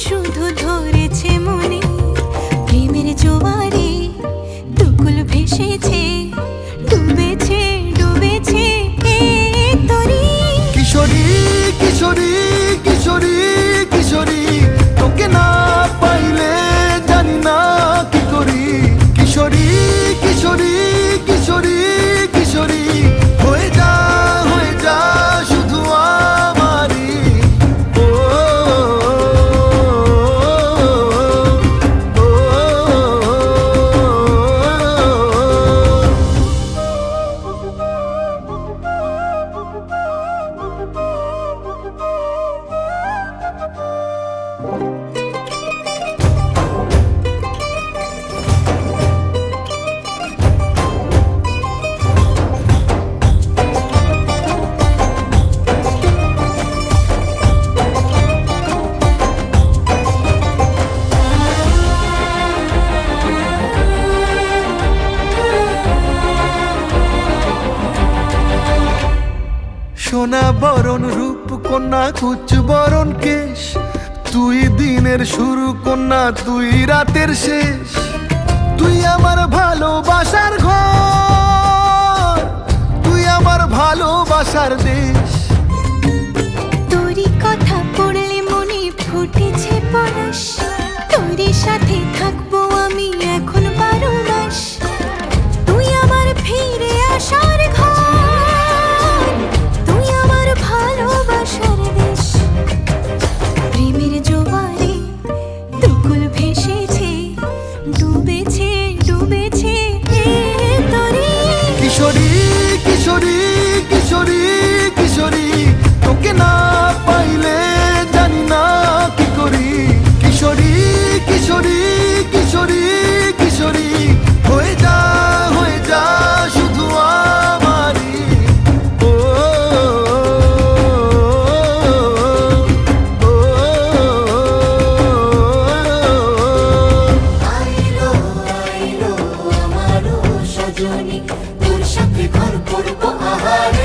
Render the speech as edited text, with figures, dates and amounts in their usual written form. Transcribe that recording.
শুধু ধরেছে মনে প্রেমের জোয়ারে দুকুল ভেসেছে ডুবেছে ডুবেছে এই তরি। কিশোরী কিশোরী কিশোরী কিশোরী তোকে না পাইলে জানি না কি করি। কিশোরী কিশোরী কিশোরী কিশোরী হয়ে যা শুধু আমারই। ও, ও, ও, সোনা বরণ রূপ কন্যা কুচ বরণ কেশ, তুই দিনের শুরু কন্যা তুই রাতের শেষ। তুই আমার ভালোবাসার ঘর, তুই আমার ভালোবাসার দেশ। তোরই কথা পড়লে মনে ফুটেছে পরশ, তোরই সাথে থাকবো আমি এখন 12 মাস। তুই আমার ফিরে আসার ঘর, তুই আমার ভালোবাসার দেশ। প্রেমের জোয়ারে দুকুল ভেসেছে ডুবেছে ডুবেছে এই তরি। কিশোরী কিশোরী কিশোরী কিশোরী তোকে না পাইলে জানি না কি করি। কিশোরী কিশোরী কিশোরী কিশোরী হয়ে যা শুধু আমারই। ও, ও, ও, আইলো আইলো আমারও সজনী, তোর সাথে ঘর করবো আহারে।